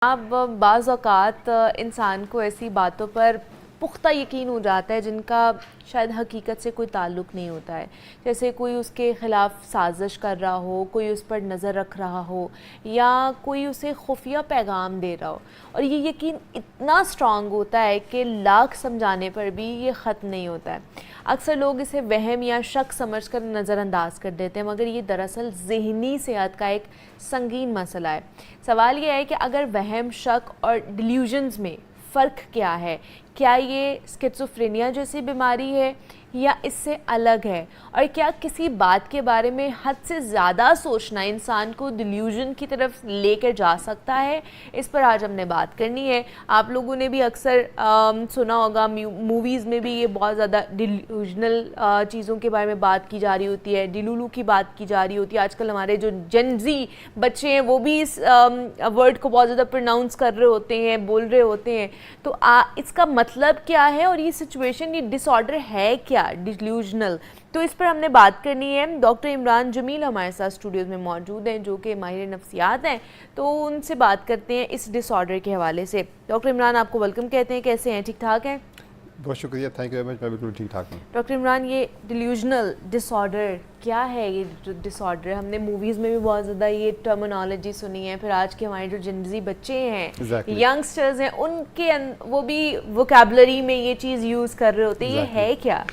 अब बाज़ औक़ात इंसान को ऐसी बातों पर पुख्ता यकीन हो जाता है जिनका शायद हकीकत से कोई ताल्लुक़ नहीं होता है। जैसे कोई उसके ख़िलाफ़ साजिश कर रहा हो, कोई उस पर नज़र रख रहा हो या कोई उसे खुफिया पैगाम दे रहा हो, और ये यकीन इतना स्ट्रॉन्ग होता है कि लाख समझाने पर भी ये ख़त्म नहीं होता है। अक्सर लोग इसे वहम या शक समझकर नज़रअंदाज कर देते हैं, मगर ये दरअसल ज़हनी सेहत का एक संगीन मसला है। सवाल ये है कि अगर वहम, शक और डिल्यूजन्स में फ़र्क क्या है? क्या ये स्किज़ोफ्रेनिया जैसी बीमारी है या इससे अलग है? और क्या किसी बात के बारे में हद से ज़्यादा सोचना इंसान को डिल्यूजन की तरफ लेकर जा सकता है? इस पर आज हमने बात करनी है। आप लोगों ने भी अक्सर सुना होगा, मूवीज़ में भी ये बहुत ज़्यादा डिल्यूजनल चीज़ों के बारे में बात की जा रही होती है, डिलूलू की बात की जा रही होती है। आजकल हमारे जो जेनज़ी बच्चे हैं वो भी इस वर्ड को बहुत ज़्यादा प्रोनाउंस कर रहे होते हैं, बोल रहे होते हैं। तो इसका मतलब क्या है और ये सिचुएशन, ये डिसऑर्डर है क्या डिल्यूजनल? तो इस पर हमने बात करनी है। डॉक्टर इमरान जमील हमारे साथ स्टूडियोज़ में मौजूद हैं, जो कि माहिर नफ्सियात हैं। तो उनसे बात करते हैं इस डिसऑर्डर के हवाले से। डॉक्टर इमरान, आपको वेलकम कहते हैं। कैसे हैं? ठीक ठाक हैं? बहुत शुक्रिया, थैंक यू वेरी मच। मैं बिल्कुल ठीक ठाक हूँ। डॉक्टर इमरान, ये डिल्यूजनल डिसऑर्डर क्या है? ये जो डिसऑर्डर, हमने मूवीज़ में भी बहुत ज़्यादा ये टर्मिनोलॉजी सुनी है, फिर आज के हमारे जो जिंदगी बच्चे हैं, यंगस्टर्स हैं, उनके वो भी वोकैबुलरी में ये चीज़ यूज़ कर रहे होते हैं। ये है क्या?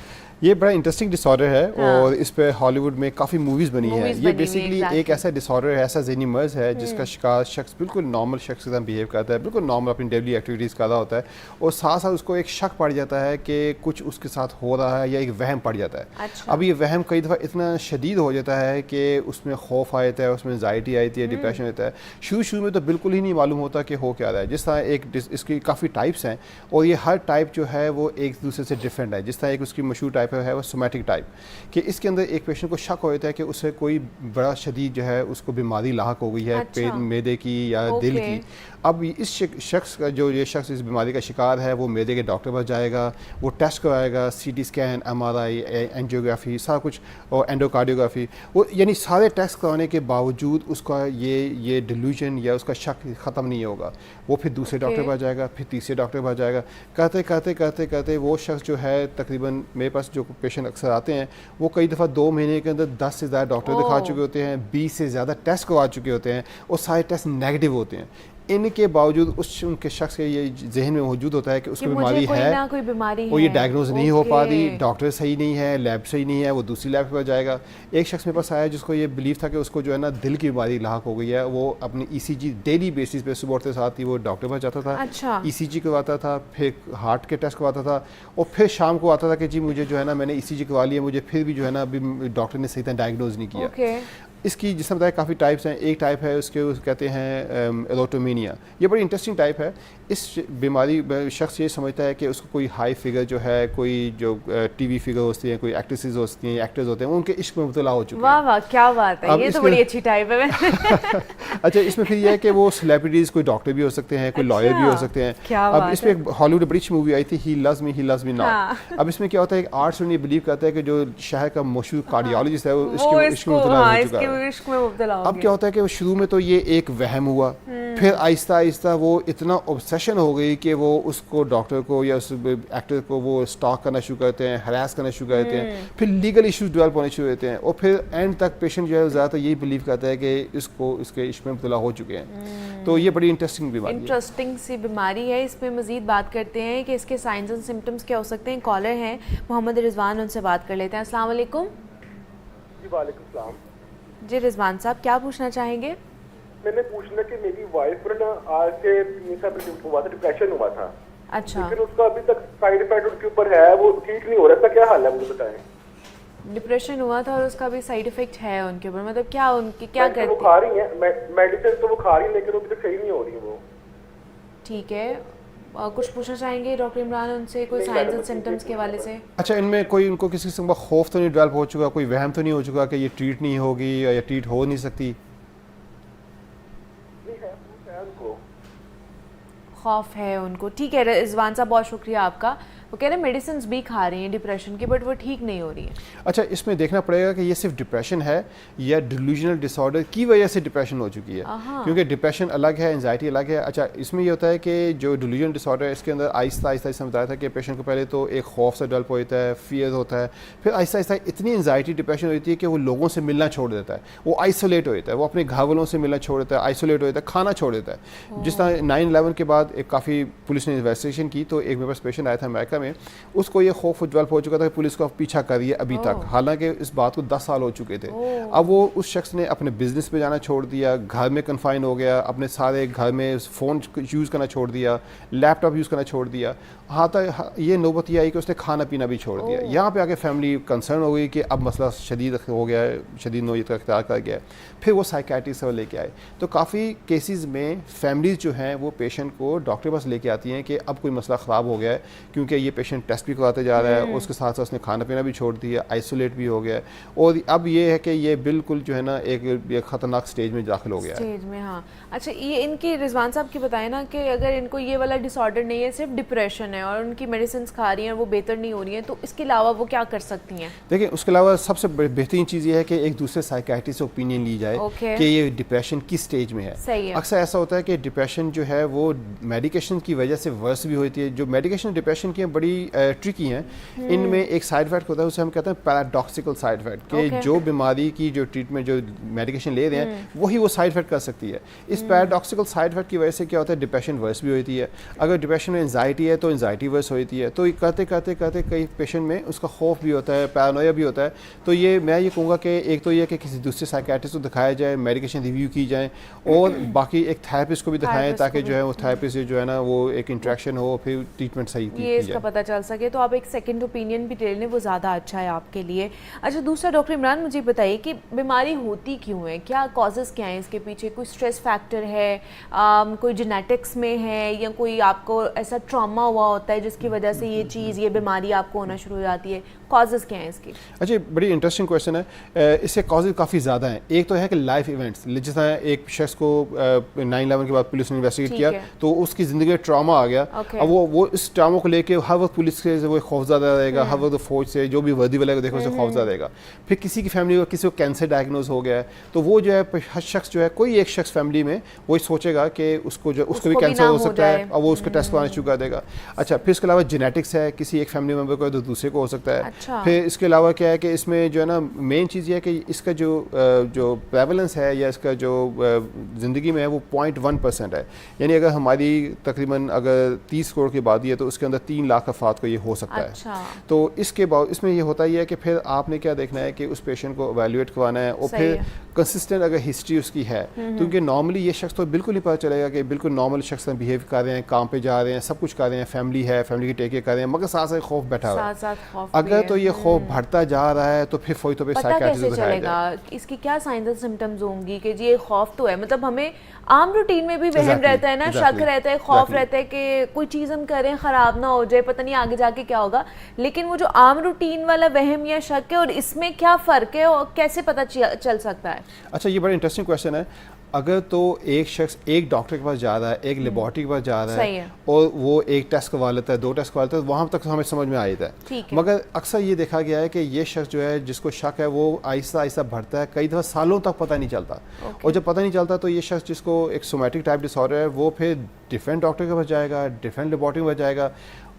ये बड़ा इंटरेस्टिंग डिसऑर्डर है। हाँ। और इस पे हॉलीवुड में काफ़ी मूवीज़ बनी है। ये बेसिकली एक ऐसा डिसऑर्डर है, ऐसा ज़हनी मर्ज़ है जिसका शिकार शख्स बिल्कुल नॉर्मल शख्स के साथ बिहेव करता है, बिल्कुल नॉर्मल अपनी डेली एक्टिविटीज़ कर रहा होता है, और साथ साथ उसको एक शक पड़ जाता है कि कुछ उसके साथ हो रहा है, या एक वहम पड़ जाता है। अच्छा। अब ये वहम कई दफ़ा इतना शदीद हो जाता है कि उसमें खौफ आ जाता है, उसमें एंजाइटी आती है, डिप्रेशन आता है। शुरू में तो बिल्कुल ही नहीं मालूम होता कि हो क्या रहा है। जिस तरह इसकी काफ़ी टाइप्स हैं, और ये हर टाइप जो है वो एक दूसरे से डिफरेंट है। जिस तरह एक उसकी मशहूर टाइप है वो सोमैटिक टाइप, कि इसके अंदर एक पेशेंट को शक हो जाता है कि उसे कोई बड़ा शदीद जो है उसको बीमारी लाहक हो गई है। अच्छा। पेट, मैदे की या दिल की। अब इस शख्स का ये शख्स इस बीमारी का शिकार है, वो मैदे के डॉक्टर पास जाएगा, वो टेस्ट कराएगा, सीटी स्कैन, MRI, एंजियोग्राफी, सारा कुछ, और एंडोकार्डियोग्राफी, वो यानी सारे टेस्ट कराने के बावजूद उसका ये डिल्यूजन या उसका शक ख़त्म नहीं होगा। वो फिर दूसरे डॉक्टर पास जाएगा, फिर तीसरे डॉक्टर पास जाएगा, करते करते करते करते वो शख्स जो है, तकरीबन मेरे पास जो पेशेंट अक्सर आते हैं वो कई दफ़ा 2 महीने के अंदर 10 से ज़्यादा डॉक्टर दिखा चुके होते हैं, 20 से ज़्यादा टेस्ट करवा चुके होते हैं, और सारे टेस्ट नेगेटिव होते हैं। इनके बावजूद उनके शख्स के ये जहन में मौजूद होता है कि उसको बीमारी है, कोई बीमारी वो ये डायग्नोज नहीं हो पा रही, डॉक्टर सही नहीं है, लैब सही नहीं है, वो दूसरी लैब पर जाएगा। एक शख्स मेरे पास आया जिसको ये बिलीव था कि उसको जो है ना दिल की बीमारी लाहक हो गई है। वो अपनी ECG डेली बेसिस पे सुबह उठते साथ ही वो डॉक्टर पास जाता था। अच्छा। ECG करवाता था, फिर हार्ट के टेस्ट करवाता था, और फिर शाम को आता था कि जी मुझे जो है ना मैंने ECG करवा लिया, मुझे फिर भी जो है ना अभी डॉक्टर ने सही तरह डायग्नोज नहीं किया। इसकी जिस बताया काफ़ी टाइप्स हैं। एक टाइप है उसके कहते हैं एरोटोमेनिया। ये बड़ी इंटरेस्टिंग टाइप है। इस बीमारी शख्स ये समझता है कि उसको कोई हाई फिगर जो है, कोई जो TV फिगर होती हैं, कोई एक्ट्रेसेस होती हैं, एक्टर्स होते हैं, वो उनके इश्क में मुब्तला हो चुके हैं। वाह वाह, क्या बात है, ये तो बड़ी अच्छी टाइप है। अच्छा, इसमें फिर यह है कि वो सेलिब्रिटीज़, कोई डॉक्टर भी हो सकते हैं, कोई लॉयर भी हो सकते हैं। अब इसमें एक हॉलीवुड ब्रिटिश मूवी आई थी, ही लव्स मी नॉट। अब इसमें क्या होता है, एक आर्ट्स ये बिलीव करता है कि जो शहर का मशहूर कार्डियोलॉजिस्ट है वो इश्क में मुब्तला हो चुका है। अब क्या होता है कि शुरू में तो ये एक वहम हुआ, फिर आहिस्ता आहिस्ता वो इतना ऑब्सेशन हो गई कि वो उसको डॉक्टर को या उस एक्टर को वो स्टॉक करना शुरू करते हैं, हरास करना शुरू करते हैं, फिर लीगल इश्यूज डेवलप होने शुरू होते हैं, और फिर एंड तक पेशेंट जो है ज़्यादातर यही बिलीव करता है कि इसके इश्क में मुब्तला हो चुके हैं। तो ये बड़ी इंटरेस्टिंग बीमारी है, इंटरेस्टिंग सी बीमारी है। इसमें मजीद बात करते हैं कि इसके साइंस एंड सिम्टम्स क्या हो सकते हैं। कॉलर हैं मोहम्मद रिजवान, उनसे बात कर लेते हैं। अस्सलाम वालेकुम। जी वालेकुम सलाम। जी रिजवान साहब, क्या पूछना चाहेंगे? मैंने पूछना कि मेरी वाइफ पर ना आज से 3 साल हुआ था, डिप्रेशन हुआ था। अच्छा। लेकिन उसका अभी तक साइड इफेक्ट उसके ऊपर है, वो ठीक नहीं हो रहा। इसका क्या हाल है मुझे बताएं। डिप्रेशन हुआ था और उसका भी साइड इफेक्ट है उनके ऊपर, मतलब क्या उनकी क्या करती? वो खा रही है मेडिसिन, तो वो खा रही है, लेकिन अभी तक सही नहीं हो रही है वो। ठीक है, कुछ पूछना चाहेंगे डॉक्टर इमरान उनसे, कोई साइंस एंड सिम्टम्स के हवाले से? अच्छा, इनमें कोई उनको किसी किस्म का खौफ तो नहीं डेवलप हो चुका, कोई वहम तो नहीं हो चुका कि ये ट्रीट नहीं होगी या ट्रीट हो नहीं सकती? खौफ है उनको। ठीक है रिजवान साहब, बहुत शुक्रिया आपका। वो कह रहे हैं मेडिसिन भी खा रही हैं डिप्रेशन की, बट वो ठीक नहीं हो रही है। अच्छा, इसमें देखना पड़ेगा कि ये सिर्फ डिप्रेशन है या डिल्यूजनल डिसऑर्डर की वजह से डिप्रेशन हो चुकी है, क्योंकि डिप्रेशन अलग है, एंजाइटी अलग है। अच्छा, इसमें ये होता है कि जो डिल्यूजनल डिसऑर्डर है इसके अंदर आहिस्ता आहिस्ता इसमें बताया था कि पेशेंट को पहले तो एक खौफ से डेवलप होता है, फियर होता है, फिर आहिस्ता आहिस्ता इतनी एंजाइटी डिप्रेशन होती है कि वो लोगों से मिलना छोड़ देता है, वो आइसोलेट होता है, वो अपने घर वालों से मिलना छोड़ देता है, आइसोलेट होता है, खाना छोड़ देता है। जिस तरह 9/11 के बाद एक काफ़ी पुलिस ने इन्वेस्टिगेशन की तो एक मेरे पास पेशेंट आया था अमेरिका में, उसको ये खौफ डेवलप हो चुका था कि पुलिस को पीछा कर रही है अभी तक, हालांकि इस बात को 10 साल हो चुके थे। अब वो उस शख्स ने अपने बिजनेस पे जाना छोड़ दिया, घर में कन्फाइन हो गया, अपने सारे घर में फ़ोन यूज़ करना छोड़ दिया, लैपटॉप यूज़ करना छोड़ दिया, हाँ तक ये नौबत ये आई कि उसने खाना पीना भी छोड़ दिया। यहाँ पे आके फैमिली कंसर्न हो गई कि अब मसला शदीद हो गया है, शदीद नौयत का इख्तियार कर गया है। फिर वो साइकेट्रिस्ट से लेके आए। तो काफ़ी केसेस में फैमिलीज़ जो हैं वो पेशेंट को डॉक्टर के पास लेके आती हैं कि अब कोई मसला ख़राब हो गया है, क्योंकि ये पेशेंट टेस्ट भी करवाते जा रहा है, उसके साथ साथ उसने खाना पीना भी छोड़ दिया, आइसोलेट भी हो गया है, और अब ये है कि ये बिल्कुल जो है ना एक ख़तरनाक स्टेज में दाखिल हो गया है। स्टेज में, हाँ। अच्छा, ये इनकी रिजवान साहब की बताएं ना कि अगर इनको ये वाला डिसऑर्डर नहीं है, सिर्फ डिप्रेशन है और उनकी मेडिसिन खा रही हैं और वो बेहतर नहीं हो रही हैं, तो इसके अलावा वो क्या कर सकती हैं? देखिए, उसके अलावा सबसे बेहतरीन चीज़ ये है कि एक दूसरे साइकेट्रिस्ट से ओपिनियन ली जाए कि ये डिप्रेशन किस स्टेज में है। सही है। अक्सर ऐसा होता है कि डिप्रेशन जो है वो मेडिकेशन की वजह से वर्स भी होती है। जो मेडिकेशन डिप्रेशन की बड़ी ट्रिकी हैं, इनमें एक साइड इफेक्ट होता है, उसे हम कहते हैं पैराडॉक्सिकल साइड इफेक्ट, कि जो बीमारी की जो ट्रीटमेंट जो मेडिकेशन ले रहे हैं वही वो साइड इफेक्ट कर सकती है। इस पैराडॉक्सिकल साइड इफेक्ट की वजह से क्या होता है, डिप्रेशन वर्स भी होती है। अगर डिप्रेशन में एंजाइटी है तो एंजाइटी वर्स होती है। तो करते करते करते कई पेशेंट में उसका खौफ भी होता है, पैरानोया भी होता है। तो ये मैं ये कहूँगा कि एक तो ये कि किसी दूसरे साइकेट्रिस्ट को दिखाया जाए, मेडिकेशन रिव्यू की जाए, और बाकी एक थेरेपिस्ट को भी दिखाएं ताकि जो है वो थेरेपिस्ट से जो है ना वो एक इंटरेक्शन हो, फिर ट्रीटमेंट सही की ये इसका पता चल सके। तो आप एक सेकंड ओपिनियन भी ले लें, वो ज़्यादा अच्छा है आपके लिए। अच्छा, दूसरा डॉक्टर इमरान मुझे बताइए कि बीमारी होती क्यों है, क्या कॉजेज़ क्या हैं इसके पीछे? कोई स्ट्रेस फैक्टर है, कोई जेनेटिक्स में है, या कोई आपको ऐसा ट्रॉमा हुआ होता है जिसकी वजह से ये चीज़, ये बीमारी आपको होना शुरू हो जाती है? कॉजेज़ क्या हैं इसकी? अच्छा, बड़ी इंटरेस्टिंग क्वेश्चन है। इसके कॉजेज़ काफ़ी ज़्यादा हैं। एक तो है कि लाइफ इवेंट्स, जिस तरह एक शख्स को 9/11 के बाद पुलिस ने इन्वेस्टिगेट किया तो उसकी ज़िंदगी में ट्रॉमा आ गया। अब वो इस ट्रॉमा को लेके हर वक्त पुलिस से वो खौफज़दा रहेगा, हर वक्त फौज से जो भी वर्दी वाला देखो उसे खौफज़दा रहेगा। फिर किसी की फैमिली में किसी को कैंसर डायग्नोज हो गया है, तो वो जो है हर शख्स जो है, कोई एक शख्स फैमिली में वो सोचेगा कि उसको भी कैंसर हो सकता है, और वो उसको टेस्ट कराना शुरू कर देगा। अच्छा, फिर इसके अलावा जेनेटिक्स है, किसी एक फैमिली मेम्बर को तो दूसरे को हो सकता है। अच्छा। फिर इसके अलावा क्या है कि इसमें जो है ना मेन चीज़ ये है कि इसका जो प्रेवलेंस है या इसका जो ज़िंदगी में है वो 0.1% है। यानी अगर हमारी तकरीबन अगर 30 करोड़ की आबादी है तो उसके अंदर 3 लाख अफराद को ये हो सकता अच्छा। है। तो इसके बाद इसमें ये होता ही है कि फिर आपने क्या देखना है कि उस पेशेंट को एवेल्यूएट करवाना है, और फिर कंसिस्टेंट अगर हिस्ट्री उसकी है, क्योंकि नॉर्मली ये शख्स तो बिल्कुल नहीं पता चलेगा कि बिल्कुल नॉर्मल शख्स बिहेव कर रहे हैं, काम पे जा रहे हैं, सब कुछ कर रहे हैं, फैमिली है, फैमिली की टेक केयर कर रहे हैं, मगर साथ साथ खौफ बैठा हुआ है। अगर तो ये खौफ बढ़ता जा रहा है तो फिर फोई तो साइकियाट्रिस्ट को दिखाया जाए। इसकी क्या साइंस एंड सिम्टम्स होंगी कि ये खौफ तो है? मतलब हमें आम रूटीन में भी वहम रहता है ना, शक रहता है, खौफ रहता है कि कोई चीज़ हम करें ख़राब ना हो जाए, पता नहीं आगे जाके क्या होगा। लेकिन वो जो आम रूटीन वाला वहम या शक है, और इसमें क्या फ़र्क है और कैसे पता चल सकता है? अच्छा, ये बड़ा इंटरेस्टिंग क्वेश्चन है। अगर तो एक शख्स एक डॉक्टर के पास जा रहा है, एक लेबॉरेटरी के पास जा रहा है, और वो एक टेस्ट करवा लेता है, 2 टेस्ट करवा लेता है, वहाँ तक हमें समझ में आ जाता है। मगर अक्सर ये देखा गया है कि ये शख्स जो है जिसको शक है वो आहिस्ता आहिस्ता बढ़ता है, कई दफ़ा सालों तक पता नहीं चलता। और जब पता नहीं चलता तो ये शख्स जिसको एक सोमैटिक टाइप डिसऑर्डर है वो फिर डिफरेंट डॉक्टर के पास जाएगा, डिफरेंट लेबॉरेटरी में जाएगा,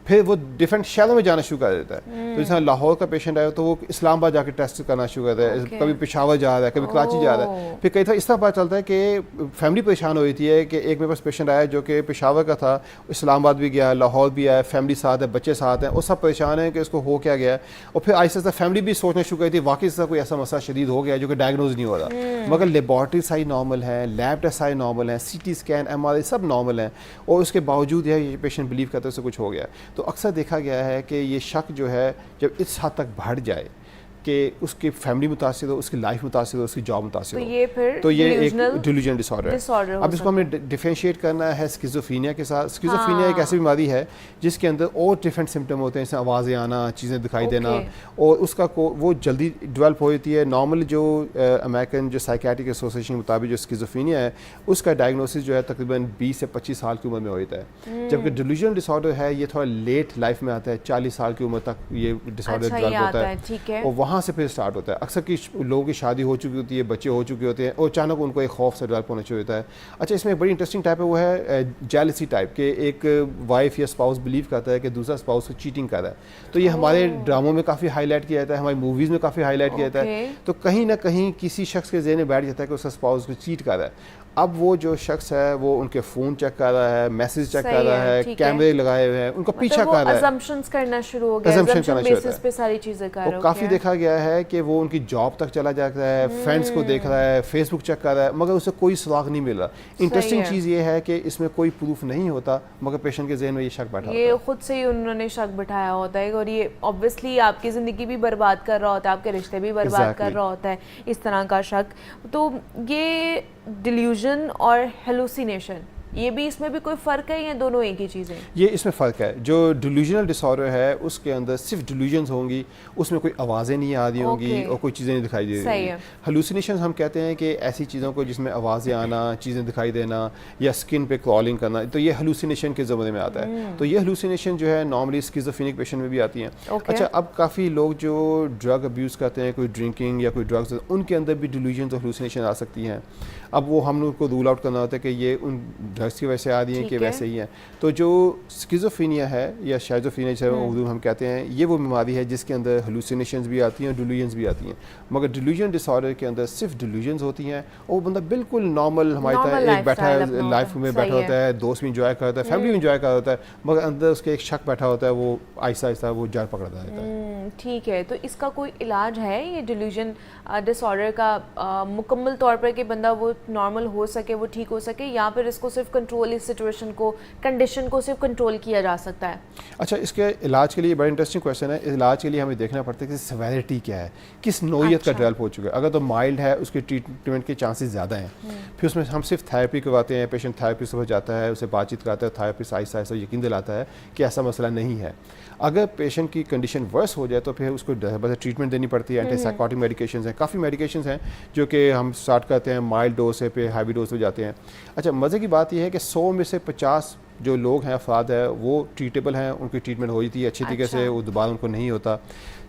फिर वो डिफरेंट शहरों में जाना शुरू कर देता है। तो जैसे लाहौर का पेशेंट आया तो वो इस्लामाबाद जाके टेस्ट करना शुरू करता है, कभी पेशावर जा रहा है, कभी कराची जा रहा है। फिर कई दफ़ा इस तरह पता चलता है कि फैमिली परेशान हो रही है कि एक मेरे पास पेशेंट आया जो कि पेशावर का था, इस्लामाबाद भी गया, लाहौर भी आया, फैमिली साथ है, बच्चे साथ हैं, और सब परेशान हैं कि इसको हो क्या गया। और फिर आहिस्ता आहिस्ता फैमिली भी सोचना शुरू करी थी वाकई से कोई ऐसा मसला शदीद हो गया जो कि डायग्नोज नहीं हो रहा, मगर लेबॉरेटरी साइज नॉर्मल है, लैब टेस्ट साइज नॉर्मल है, CT स्कैन, MRI सब नॉर्मल है, और उसके बावजूद ये पेशेंट बिलीव करते उससे कुछ हो गया। तो अक्सर देखा गया है कि ये शक जो है जब इस हद तक बढ़ जाए कि उसकी फैमिली मुतासिर हो, उसकी लाइफ मुतासिर हो, उसकी जॉब मुतासिर तो हो। ये फिर तो ये एक डिल्यूजन डिसऑर्डर disorder है। हो अब इसको हमने डिफरेंशिएट करना है स्किज़ोफ्रेनिया के साथ। स्किज़ोफ्रेनिया एक ऐसी बीमारी है जिसके अंदर और डिफरेंट सिम्टम होते हैं, जैसे आवाज़ें आना, चीज़ें दिखाई देना, और उसका वो जल्दी डेवलप हो जाती है। नॉर्मल जो अमेरिकन जो साइकियाट्रिक एसोसिएशन के मुताबिक जो स्किज़ोफ्रेनिया है उसका डायग्नोसिस जो है तकरीबन 20 से 25 साल की उम्र में होता है, जबकि डिल्यूजन डिसऑर्डर है ये थोड़ा लेट लाइफ में आता है, 40 साल की उम्र तक ये डिसऑर्डर डेवलप होता है, ठीक है। और वहाँ से फिर स्टार्ट होता है। अक्सर की लोगों की शादी हो चुकी होती है, बच्चे हो चुके होते हैं, और अचानक उनको एक खौफ से डेवलप होना शुरू होता है। अच्छा, इसमें एक बड़ी इंटरेस्टिंग टाइप है, वो है जेलसी टाइप के। एक वाइफ या स्पाउस बिलीव करता है कि दूसरा स्पाउस को चीटिंग कर रहा है, तो ये हमारे ड्रामों में काफ़ी हाईलाइट किया जाता है, हमारी मूवीज़ में काफ़ी हाईलाइट किया जाता है। तो कहीं ना कहीं किसी शख्स के ज़हन में बैठ जाता है कि उसका स्पाउस को चीट कर रहा है। अब वो जो शख्स है वो उनके फ़ोन चेक कर रहा है, मैसेज चेक कर रहा है, कैमरे लगाए हुए हैं, उनका पीछा कर रहा है, assumptions करना शुरू हो गया, assumption basis पे सारी चीज़ें कर रहा है। और काफ़ी देखा गया है कि वो उनकी जॉब तक चला जाता है, फ्रेंड्स को देख रहा है, फेसबुक चेक कर रहा है, मगर उसे कोई सुराग नहीं मिल रहा। इंटरेस्टिंग चीज़ ये है कि इसमें कोई प्रूफ नहीं होता, मगर पेशेंट के जहन में ये शक बैठा होता है, ये खुद से ही उन्होंने शक बिठाया होता है, और ये ऑब्वियसली आपकी ज़िंदगी भी बर्बाद कर रहा होता है, आपके रिश्ते भी बर्बाद कर रहा होता है, इस तरह का शक। तो ये डिल्यूजन और हेलुसिनेशन, ये भी इसमें भी कोई फ़र्क है या दोनों एक ही चीज़ें? ये इसमें फ़र्क है। जो डिल्यूजनल डिसऑर्डर है उसके अंदर सिर्फ डिल्यूजन्स होंगी, उसमें कोई आवाज़ें नहीं आ रही होंगी और कोई चीज़ें नहीं दिखाई दे रही होंगी। हेलुसिनेशन हम कहते हैं कि ऐसी चीज़ों को जिसमें आवाज़ें आना, चीज़ें दिखाई देना या स्किन पे क्रॉलिंग करना, तो ये हेलुसिनेशन के ज़मरे में आता है। तो ये हेलुसिनेशन जो है नॉर्मली स्किज़ोफ्रेनिक पेशेंट में भी आती हैं। अच्छा, अब काफ़ी लोग जो ड्रग अब्यूज़ करते हैं, कोई ड्रिंकिंग या कोई ड्रग्स, उनके अंदर भी डिल्यूजन्स और हेलुसिनेशन आ सकती हैं। अब वो हम लोग को रूल आउट करना होता है कि ये उन ड्रग्स की वजह से आ रही हैं कि वैसे ही है। तो जो स्किज़ोफ्रेनिया है या शाइज़ोफ्रेनिया जिसे उर्दू में हम कहते हैं, ये वो बीमारी है जिसके अंदर हेलुसिनेशंस भी आती हैं और डिल्यूजन्स भी आती हैं। मगर डिल्यूजन डिसऑर्डर के अंदर सिर्फ डिल्यूजन्स होती हैं और वो बंदा बिल्कुल नॉर्मल हमारी तरह एक बैठा है, लाइफ में बैठा होता है, दोस्त भी इंजॉय करता है, फैमिली भी इंजॉय कर रहा होता है, मगर अंदर उसके एक शक बैठा होता है, वो आहिस्ता आहिस्ता वो जड़ पकड़ता रहता है। ठीक है, तो इसका कोई इलाज है ये डिल्यूजन डिसऑर्डर का मुकम्मल तौर पर कि बंदा वो नॉर्मल हो सके, वो ठीक हो सके, या फिर इसको सिर्फ कंट्रोल, इस सिचुएशन को, कंडीशन को सिर्फ कंट्रोल किया जा सकता है? अच्छा, इसके इलाज के लिए बड़ा इंटरेस्टिंग क्वेश्चन है। इलाज के लिए हमें देखना पड़ता है कि सेवेरिटी क्या है, किस नौइयत का डेवलप हो चुका है। अगर तो माइल्ड है उसके ट्रीटमेंट के चांसेस ज़्यादा हैं, फिर उसमें हम सिर्फ थेरेपी करवाते हैं, पेशेंट थेरेपिस्ट हो जाता है, उसे बातचीत कराता है, थेरेपिस्ट आहिस्ता आहिस्ता यकीन दिलाता है कि ऐसा मसला नहीं है। अगर पेशेंट की कंडीशन वर्स हो जाए तो फिर उसको ट्रीटमेंट देनी पड़ती है। एंटीसाइकोटिक मेडिकेशंस हैं, काफ़ी मेडिकेशंस हैं जो कि हम स्टार्ट करते हैं माइल्ड डोज से, पे हैवी डोज पे जाते हैं। अच्छा, मज़े की बात यह है कि 100 में से 50 जो लोग हैं, अफराद है, वो ट्रीटेबल हैं, उनकी ट्रीटमेंट हो जाती है अच्छी तरीके से, वो दोबारा उनको नहीं होता।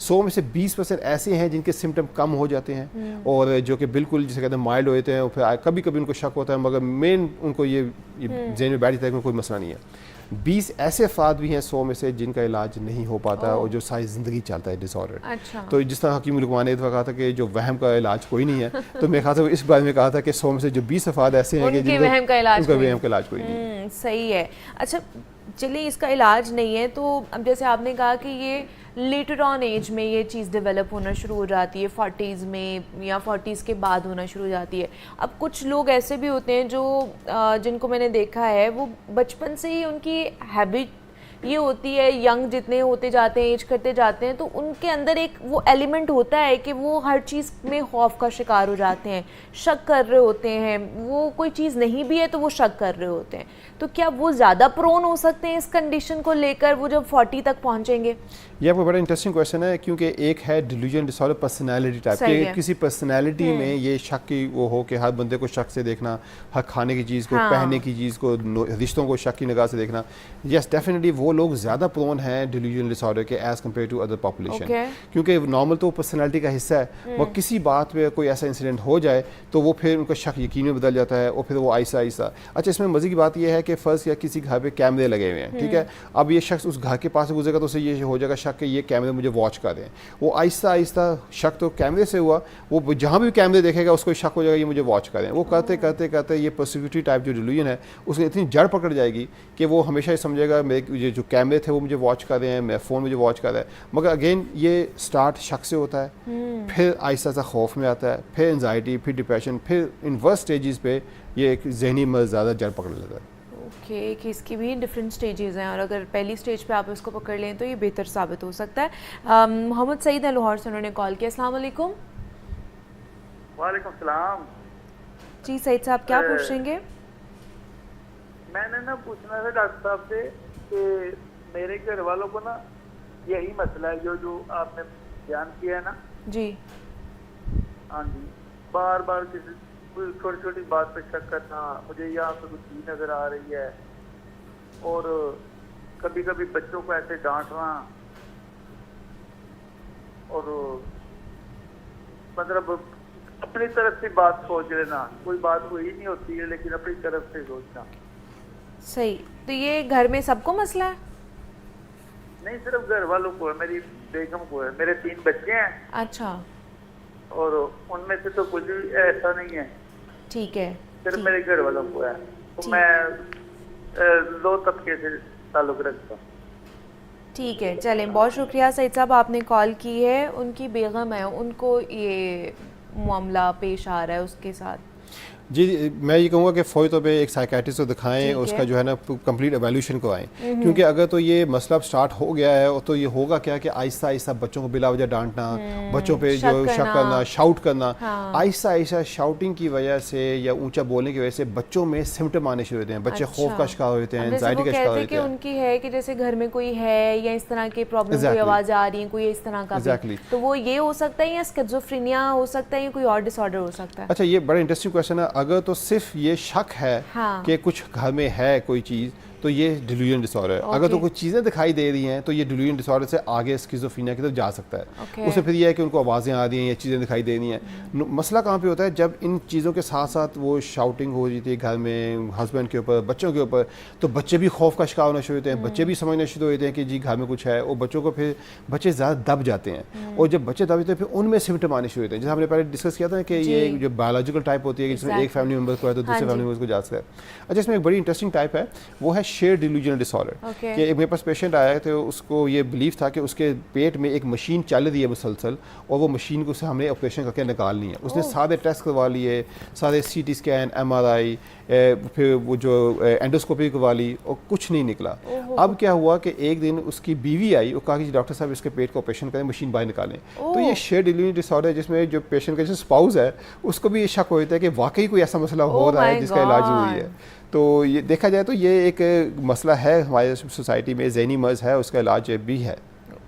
100 में से 20% ऐसे हैं जिनके सिम्टम कम हो जाते हैं और जो कि बिल्कुल जिसे कहते हैं माइल्ड हो जाते हैं, फिर कभी कभी उनको शक होता है, मगर मेन उनको ये जहन में बैठ जाता है कि कोई मसला नहीं है। 20 ऐसे अफराद भी हैं 100 में से जिनका इलाज नहीं हो पाता और जो सारी ज़िंदगी चलता है डिसऑर्डर। अच्छा। तो जिस तरह हकीम लुकमान ने कहा था कि जो वहम का इलाज कोई नहीं है, तो मेरे ख्याल से इस बारे में कहा था कि 100 में से जो 20 अफराद ऐसे हैं कि जिनका वहम का इलाज कोई नहीं। सही है। अच्छा, चलिए इसका इलाज नहीं है, तो अब जैसे आपने कहा कि ये लेटर ऑन एज में ये चीज़ डेवलप होना शुरू हो जाती है, 40s में या 40s के बाद होना शुरू हो जाती है। अब कुछ लोग ऐसे भी होते हैं जो जिनको मैंने देखा है, वो बचपन से ही उनकी हैबिट ये होती है, यंग जितने होते जाते हैं, एज करते जाते हैं, तो उनके अंदर एक वो एलिमेंट होता है कि वो हर चीज़ में खौफ का शिकार हो जाते हैं, शक कर रहे होते हैं, वो कोई चीज़ नहीं भी है तो वो शक कर रहे होते हैं। तो क्या वो ज़्यादा प्रोन हो सकते हैं इस कंडीशन को लेकर, वो जब 40 तक पहुँचेंगे? ये आपका बड़ा इंटरेस्टिंग क्वेश्चन है, क्योंकि एक है डिल्यूजन डिसऑर्डर पर्सनैलिटी टाइप के, किसी पर्सनैलिटी में ये शक की वो हो कि हर बंदे को शक से देखना, हर खाने की चीज़ को, पहनने की चीज़ को, रिश्तों को शक की निगाह से देखना। यस, डेफिनेटली वो लोग ज़्यादा प्रोन हैं डिल्यूजन डिसऑर्डर के as compare to other population, क्योंकि नॉर्मल तो पर्सनैलिटी का हिस्सा है, और किसी बात पर कोई ऐसा इंसिडेंट हो जाए तो वो फिर उनका शक यकीन में बदल जाता है और फिर वो आहिस्ता आहिस्ता। अच्छा, इसमें मज़े की बात यह है कि फ़र्ज़ या किसी घर पे कैमरे लगे हुए हैं, ठीक है, अब ये शख्स उस घर के पास से गुजरेगा तो उसे ये हो जाएगा शक कि ये कैमरे मुझे वॉच कर रहे हैं। वो आहिस्ता आहिस्ता शक तो कैमरे से हुआ, वो जहाँ भी कैमरे देखेगा उसको शक हो जाएगा ये मुझे वॉच कर रहे हैं। वो करते करते करते ये पर्सिक्यूटरी टाइप जो डिल्यूजन है उसमें इतनी जड़ पकड़ जाएगी कि वो हमेशा ये समझेगा मेरे जो कैमरे थे वो मुझे वॉच कर रहे हैं, मेरा फ़ोन मुझे वॉच कर रहा है। मगर अगेन ये स्टार्ट शक से होता है, फिर आहिस्ता आहिस्ता खौफ में आता है, फिर एनजाइटी, फिर डिप्रेशन, फिर इन वर्स्ट स्टेजेस पे ये एक जहनी मर्ज़ ज़्यादा जड़ पकड़ लेता है। ओके कि इसकी भी डिफरेंट स्टेजेस हैं और अगर पहली स्टेज पे आप इसको पकड़ लें तो ये बेहतर साबित हो सकता है। मोहम्मद सईद है लाहौर से, उन्होंने कॉल किया। अस्सलाम वालेकुम। वालेकुम सलाम। जी सईद साहब क्या पूछेंगे? मैंने ना पूछना था डॉक्टर साहब से कि मेरे घर वालों को ना यही मसला है जो आपने बयान किया है ना जी। हाँ जी, बार बार किसी कोई छोटी छोटी बात पे शक करना, मुझे यहाँ पे कुछ चीज नजर आ रही है, और कभी कभी बच्चों को ऐसे डांटना, और मतलब अपनी तरफ से बात सोच लेना, कोई बात हुई नहीं होती है लेकिन अपनी तरफ से सोचना। सही, तो ये घर में सबको मसला है? नहीं, सिर्फ घर वालों को है, मेरी बेगम को है। मेरे 3 बच्चे हैं। अच्छा, और उनमें से तो कुछ भी ऐसा नहीं है। ठीक है। सिर्फ ठीक। मेरे घर वालों को है। तो मैं 2 तबके से ताल्लुक रखता हूँ। ठीक है, चलें, बहुत शुक्रिया सईद साहब आपने कॉल की है। उनकी बेगम है, उनको ये मामला पेश आ रहा है उसके साथ। जी, मैं ये कहूँगा कि फ़ौरी तौर पे एक साइकेट्रिस्ट को दिखाएं, ठीक उसका है। जो है ना कंप्लीट एवेल्यूशन करवाएं, क्योंकि अगर तो ये मसला स्टार्ट हो गया है तो ये होगा क्या कि आहिस्ता आहिस्ता बच्चों को बिला वजह डांटना, बच्चों पे शक जो शक करना। करना, शाउट करना, हाँ। आहिस्ता आहिस्ता शाउटिंग की वजह से या ऊंचा बोलने की वजह से बच्चों में सिम्टम आने शुरू होते हैं, बच्चे अच्छा। खौफ का शिकार होते हैं, अब जैसे एंजाइटी वो का शिकार कहते हैं होते कि हैं। उनकी है कि जैसे घर में कोई है या इस तरह के प्रॉब्लम, कोई Exactly. आवाज़ आ रही है, कोई इस तरह का भी। Exactly. तो वो ये हो सकता है या स्किज़ोफ्रेनिया हो सकता है या कोई और डिसऑर्डर हो सकता है? अच्छा, ये बड़ा इंटरेस्टिंग क्वेश्चन है। अगर तो सिर्फ ये शक है हाँ। कि कुछ घर में है कोई चीज़, तो ये डिल्यूजन डिसऑर्डर है। अगर तो Okay. कुछ चीज़ें दिखाई दे रही हैं तो ये डिल्यूजन डिसऑर्डर से आगे स्किज़ोफ्रेनिया की तरफ जा सकता है। Okay. उससे फिर ये है कि उनको आवाज़ें आ रही हैं या चीज़ें दिखाई दे रही हैं। मसला कहाँ पे होता है, जब इन चीज़ों के साथ साथ वो शाउटिंग हो रही थी घर में हस्बैंड के ऊपर, बच्चों के ऊपर, तो बच्चे भी खौफ का शिकार होना शुरू होते हैं, बच्चे भी समझना शुरू होते हैं कि जी घर में कुछ है, और बच्चों को फिर बच्चे ज़्यादा दब जाते हैं, और जब बच्चे दब जाते हैं फिर उनमें सिम्टम आने शुरू होते हैं। जैसे हमने पहले डिस्कस किया था कि ये जी। जो बायोलॉजिकल टाइप होती है कि जिसमें एक Exactly. फैमिली मेम्बर को है तो दूसरे हाँ जी। फैमिली मेम्बर को जा सकता है। अच्छा, इसमें एक बड़ी इंटरेस्टिंग टाइप है, वो है शेयर डिल्यूजनल डिसऑर्डर। Okay. कि एक मेरे पास पेशेंट आया तो उसको ये बिलीव था कि उसके पेट में एक मशीन चल रही है मुसलसल, और वो मशीन को से हमने ऑपरेशन करके निकालनी है। उसने सारे टेस्ट करवा लिए, सारे CT स्कैन, MRI, फिर वो जो एंडोस्कोपी करवा ली, और कुछ नहीं निकला। अब क्या हुआ कि एक दिन उसकी बीवी आई और कहा कि डॉक्टर साहब इसके पेट का ऑपरेशन करें, मशीन बाहर निकालें। तो ये शेयर डिलीवरी डिसऑर्डर है जिसमें जो पेशेंट का जो स्पाउस है उसको भी ये शक होता है कि वाकई कोई ऐसा मसला हो Oh रहा है my जिसका इलाज God. हुई है। तो ये देखा जाए तो ये एक मसला है हमारे सोसाइटी में, ज़हनी मर्ज़ है, उसका इलाज भी है।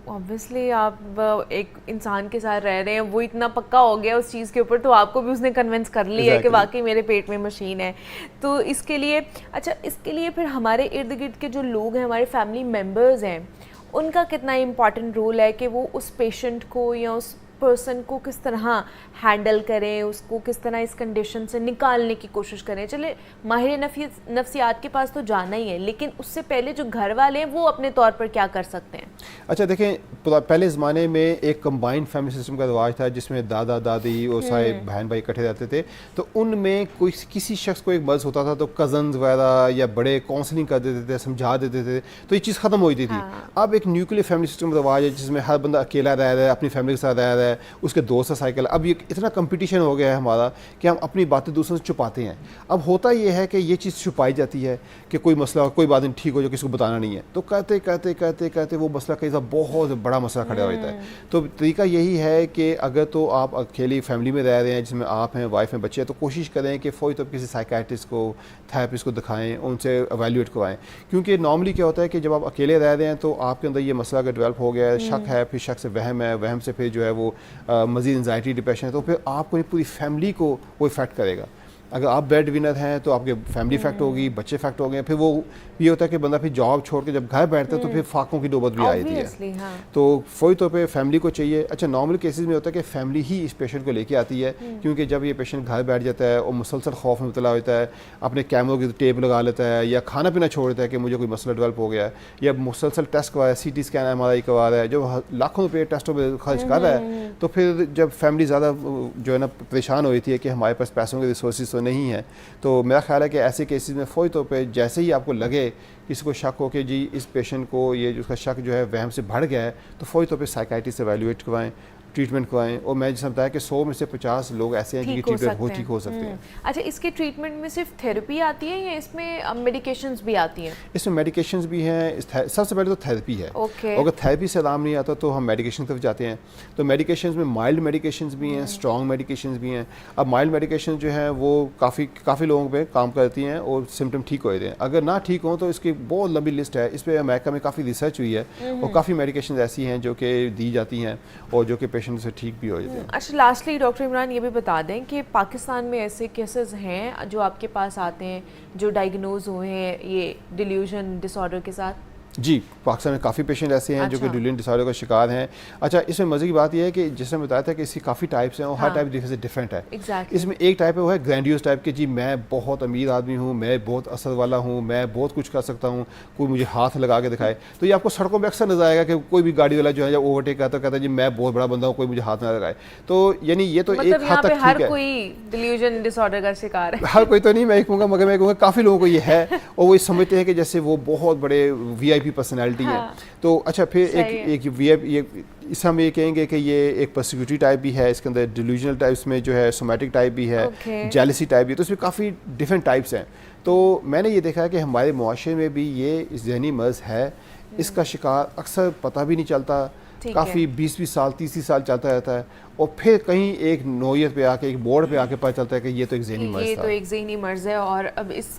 ऑब्वियसली आप एक इंसान के साथ रह रहे हैं, वो इतना पक्का हो गया उस चीज़ के ऊपर, तो आपको भी उसने कन्विंस कर लिया है कि Exactly. वाकई मेरे पेट में मशीन है। तो इसके लिए अच्छा, इसके लिए फिर हमारे इर्द गिर्द के जो लोग हैं, हमारे फैमिली मेम्बर्स हैं, उनका कितना इम्पॉर्टेंट रोल है कि वो उस पेशेंट को या उस पर्सन को किस तरह हैंडल करें, उसको किस तरह इस कंडीशन से निकालने की कोशिश करें। चले माहिर नफ्सियात के पास तो जाना ही है, लेकिन उससे पहले जो घर वाले हैं वो अपने तौर पर क्या कर सकते हैं? अच्छा देखें, पहले ज़माने में एक कंबाइंड फैमिली सिस्टम का रिवाज था जिसमें दादा दादी और सारे बहन भाई इकट्ठे रहते थे। तो उनमें कोई किसी शख्स को एक मर्ज़ होता था तो कज़न्स वगैरह या बड़े काउंसलिंग कर देते थे, समझा देते थे, तो ये चीज़ ख़त्म हो जाती थी। हाँ। अब एक न्यूक्लियर फैमिली सिस्टम का रिवाज है जिसमें हर बंदा अकेला रह रहा है, अपनी फैमिली के साथ रह रहा है, उसके दोस्त का साइकिल। अब ये इतना कंपटीशन हो गया है हमारा कि हम अपनी बातें दूसरों से छुपाते हैं। अब होता ये है कि ये चीज़ छुपाई जाती है कि कोई मसला, कोई बात नहीं ठीक हो जो किसी को बताना नहीं है, तो कहते कहते कहते कहते वो मसला कई बार बहुत बड़ा मसला खड़ा होता है। तो तरीका यही है कि अगर तो आप अकेली फैमिली में रह रहे हैं जिसमें आप हैं, वाइफ हैं, बच्चे हैं, तो कोशिश करें कि फ़ौरी तो किसी साइकाइट्रिस्ट को, थेरेपिस्ट को दिखाएं, उनसे एवेल्यूएट करवाएं। क्योंकि नॉर्मली क्या होता है कि जब आप अकेले रह रहे हैं तो आपके अंदर ये मसला अगर डेवलप हो गया है, शक है, फिर शक से वहम है, वहम से फिर जो है वो मज़ीद एंजाइटी, डिप्रेशन है, तो फिर आपको पूरी फैमिली को वो इफ़ेक्ट करेगा। अगर आप ब्रेड विनर हैं तो आपके फैमिली इफेक्ट होगी, बच्चे इफेक्ट हो गए, फिर वो ये होता है कि बंदा फिर जॉब छोड़ के जब घर बैठता है तो फिर फाकों की नौबत भी आई थी है। हाँ। तो फ़ौरी तौर पे फैमिली को चाहिए। अच्छा, नॉर्मल केसेस में होता है कि फैमिली ही इस पेशेंट को लेके आती है, क्योंकि जब ये पेशेंट घर बैठ जाता है और मुसलसल खौफ में मुबतला होता है, अपने कैमरों की टेप लगा लेता है या खाना पीना छोड़ देता है कि मुझे कोई मसला डेवलप हो गया है, या मुसलसल टेस्ट करवा रहा है, CT स्कैन, MRI करवा रहा है, जो लाखों रुपये टेस्टों पर खर्च कर रहा है, तो फिर जब फैमिली ज़्यादा जो है ना परेशान हो रही थी कि हमारे पास पैसों के रिसोर्स तो नहीं है, तो मेरा ख्याल है कि ऐसे केसेस में फ़ौरी तौर पे जैसे ही आपको लगे किसी को शक हो कि जी इस पेशेंट को ये उसका शक जो है वहम से बढ़ गया है, तो फ़ौरी तौर पे साइकाइट्रिस्ट से एवेल्यूएट करवाएं। ट्रीटमेंट करवाएं। और मैं जैसे बताया कि 100 में से 50 लोग ऐसे हैं जिनकी ठीक हो ट्रीटमेंट बहुत सकते ठीक हो सकते हैं। अच्छा, इसके ट्रीटमेंट में सिर्फ थेरेपी आती है या इसमें मेडिकेशंस भी आती हैं? इसमें मेडिकेशंस भी हैं। सबसे पहले तो थेरेपी है। ओके। अगर थेरेपी से आराम नहीं आता तो हम मेडिकेशन की तरफ जाते हैं। तो मेडिकेशंस में माइल्ड मेडिकेशंस भी हैं, स्ट्रॉन्ग मेडिकेशंस भी हैं। अब माइल्ड मेडिकेशन जो है वो काफ़ी लोगों पे काम करती हैं और सिम्टम ठीक हो जाते हैं। अगर ना ठीक हो तो इसकी बहुत लंबी लिस्ट है। इस पर अमेरिका में काफ़ी रिसर्च हुई है और काफ़ी मेडिकेशन ऐसी हैं जो कि दी जाती हैं और जो कि पेशेंट से ठीक भी हो जाते हैं। अच्छा, लास्टली डॉक्टर इमरान ये भी बता दें कि पाकिस्तान में ऐसे केसेस हैं जो आपके पास आते हैं जो डायग्नोज हुए हैं ये डिल्यूजन डिसऑर्डर के साथ? जी, पाकिस्तान में काफ़ी पेशेंट ऐसे हैं जो कि अच्छा। डिलीजन डिसऑर्डर का शिकार हैं। अच्छा, इसमें मज़े की बात यह है कि जैसे मैं बताया था कि इसकी काफ़ी टाइप्स हैं और हर हाँ। टाइप से डिफरेंट है। एग्जैक्टली। इसमें एक टाइप है वो है ग्रैंडियोस टाइप के, जी मैं बहुत अमीर आदमी हूँ, मैं बहुत असर वाला हूँ, मैं बहुत कुछ कर सकता हूँ, कोई मुझे हाथ लगा के दिखाए। तो ये आपको सड़कों पर अक्सर नजर आएगा कि कोई भी गाड़ी वाला जो है जब ओवरटेक करता है कहता है जी मैं बहुत बड़ा बंदा हूँ, कोई मुझे हाथ ना लगाए। तो यानी ये तो मतलब एक यहाँ हद पे तक हर ठीक है। कोई डिल्यूजन डिसऑर्डर का शिकार है? हर कोई तो नहीं मैं कहूँगा, मगर मैं कहूँगा काफ़ी लोगों को ये है और वो समझते हैं कि जैसे वो बहुत बड़े VIP पर्सनैलिटी हैं। तो अच्छा, फिर एक VIP इस हम ये कहेंगे कि ये एक पर्सिक्यूटरी टाइप भी है। इसके अंदर डिल्यूजनल टाइप्स में जो है सोमैटिक टाइप भी है, जेलसी टाइप भी है। तो इसमें काफ़ी डिफरेंट टाइप्स हैं। तो मैंने ये देखा है कि हमारे मुआशरे में भी ये जहनी मर्ज़ है। इसका शिकार अक्सर पता भी नहीं चलता, काफ़ी 20-20 साल 30 साल चलता रहता है और फिर कहीं एक नौयत पे आके एक बोर्ड पे आके पता चलता है कि ये तो एक ज़हनी मर्ज़ ये था। तो एक ज़हनी मर्ज़ है और अब इस